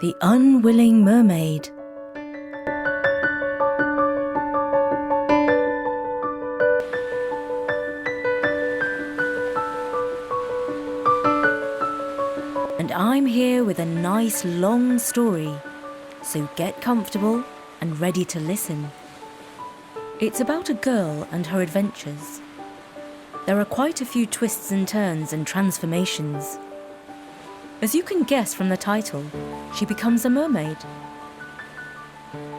The Unwilling Mermaid. And I'm here with a nice long story, so get comfortable and ready to listen. It's about a girl and her adventures. There are quite a few twists and turns and transformations. As you can guess from the title, she becomes a mermaid.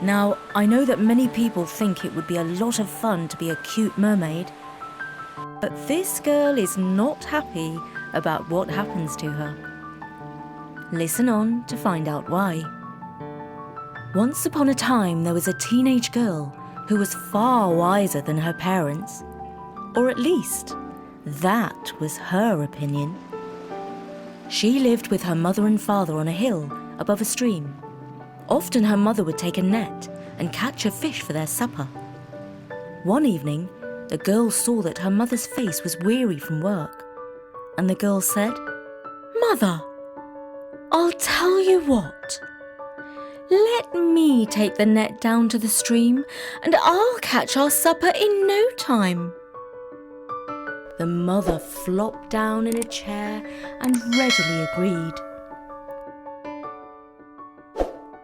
Now, I know that many people think it would be a lot of fun to be a cute mermaid, but this girl is not happy about what happens to her. Listen on to find out why. Once upon a time, there was a teenage girl who was far wiser than her parents, or at least, that was her opinion. She lived with her mother and father on a hill above a stream. Often her mother would take a net and catch a fish for their supper. One evening, the girl saw that her mother's face was weary from work, and the girl said, "Mother, I'll tell you what. Let me take the net down to the stream and I'll catch our supper in no time." The mother flopped down in a chair and readily agreed.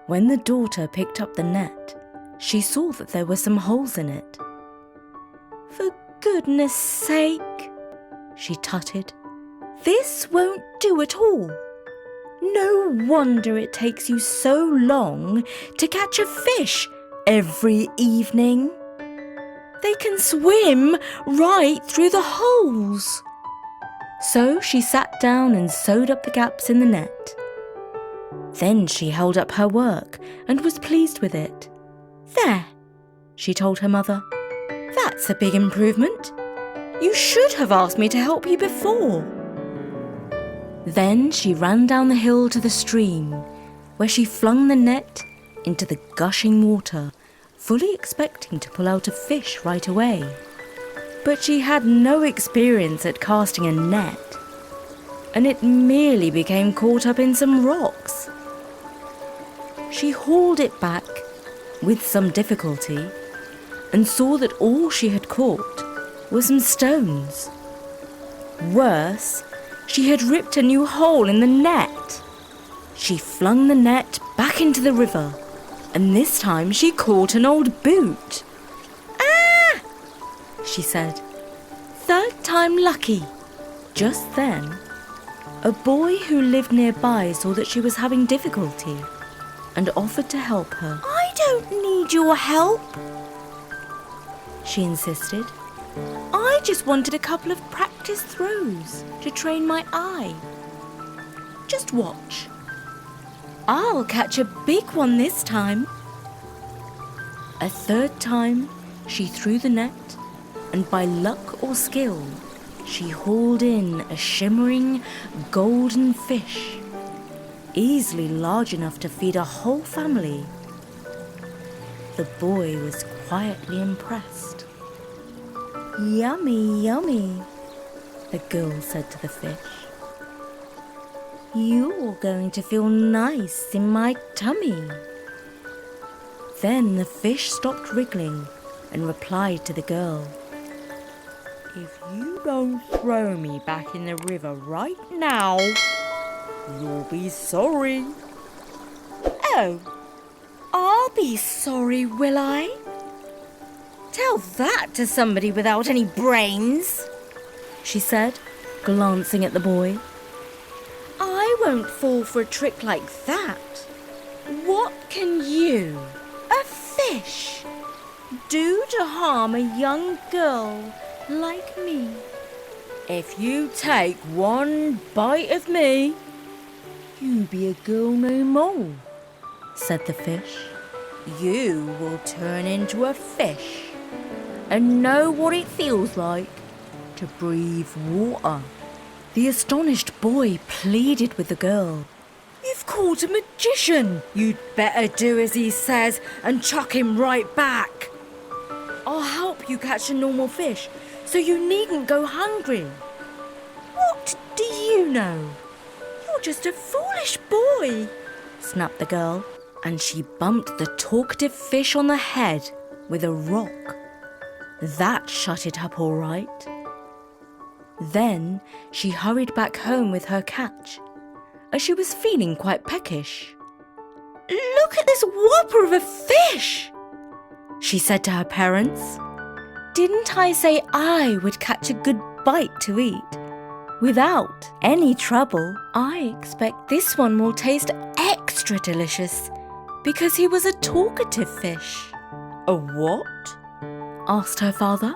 When the daughter picked up the net, she saw that there were some holes in it. "For goodness sake," she tutted, "this won't do at all. No wonder it takes you so long to catch a fish every evening. They can swim right through the holes." So she sat down and sewed up the gaps in the net. Then she held up her work and was pleased with it. "There," she told her mother. "That's a big improvement. You should have asked me to help you before." Then she ran down the hill to the stream, where she flung the net into the gushing water, fully expecting to pull out a fish right away. But she had no experience at casting a net, and it merely became caught up in some rocks. She hauled it back with some difficulty and saw that all she had caught were some stones. Worse, she had ripped a new hole in the net. She flung the net back into the river, and this time she caught an old boot. "Ah!" she said. "Third time lucky." Just then, a boy who lived nearby saw that she was having difficulty and offered to help her. "I don't need your help," she insisted. "I just wanted a couple of practice throws to train my eye. Just watch. I'll catch a big one this time." A third time, she threw the net, and by luck or skill, she hauled in a shimmering golden fish, easily large enough to feed a whole family. The boy was quietly impressed. "Yummy, yummy," the girl said to the fish. "You're going to feel nice in my tummy." Then the fish stopped wriggling and replied to the girl, "If you don't throw me back in the river right now, you'll be sorry." "Oh, I'll be sorry, will I? Tell that to somebody without any brains," she said, glancing at the boy. "I won't fall for a trick like that. What can you, a fish, do to harm a young girl like me? If you take one bite of me, you'll be a girl no more," said the fish. "You will turn into a fish and know what it feels like to breathe water." The astonished boy pleaded with the girl. "You've caught a magician. You'd better do as he says and chuck him right back. I'll help you catch a normal fish, so you needn't go hungry. What do you know? You're just a foolish boy. snapped the girl, and she bumped the talkative fish on the head with a rock. That shut it up all right. Then she hurried back home with her catch, as she was feeling quite peckish. "Look at this whopper of a fish," she said to her parents. "Didn't I say I would catch a good bite to eat? Without any trouble, I expect this one will taste extra delicious because he was a talkative fish." "A what?" asked her father.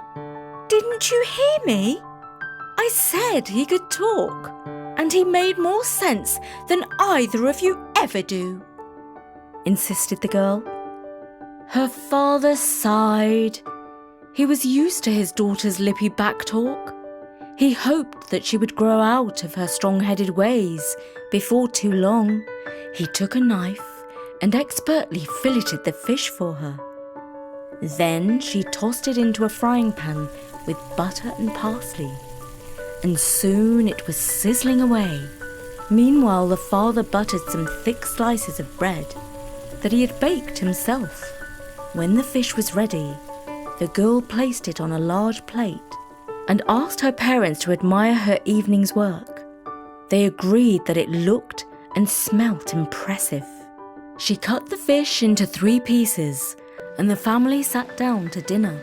"Didn't you hear me? I said he could talk, and he made more sense than either of you ever do," insisted the girl. Her father sighed. He was used to his daughter's lippy back talk. He hoped that she would grow out of her strong-headed ways before too long. He took a knife and expertly filleted the fish for her. Then she tossed it into a frying pan with butter and parsley, and soon it was sizzling away. Meanwhile, the father buttered some thick slices of bread that he had baked himself. When the fish was ready, the girl placed it on a large plate and asked her parents to admire her evening's work. They agreed that it looked and smelt impressive. She cut the fish into 3 pieces, and the family sat down to dinner.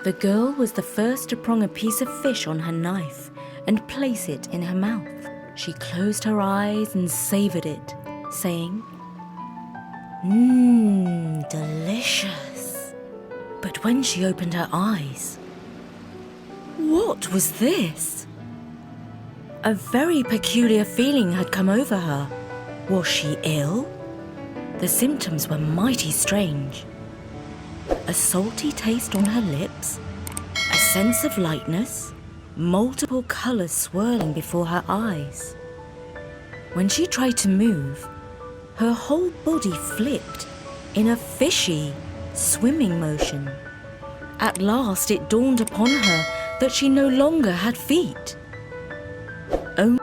The girl was the first to prong a piece of fish on her knife and place it in her mouth. She closed her eyes and savoured it, saying, "Delicious." But when she opened her eyes, what was this? A very peculiar feeling had come over her. Was she ill? The symptoms were mighty strange. A salty taste on her lips, a sense of lightness, multiple colours swirling before her eyes. When she tried to move, her whole body flipped in a fishy, swimming motion. At last it dawned upon her that she no longer had feet, only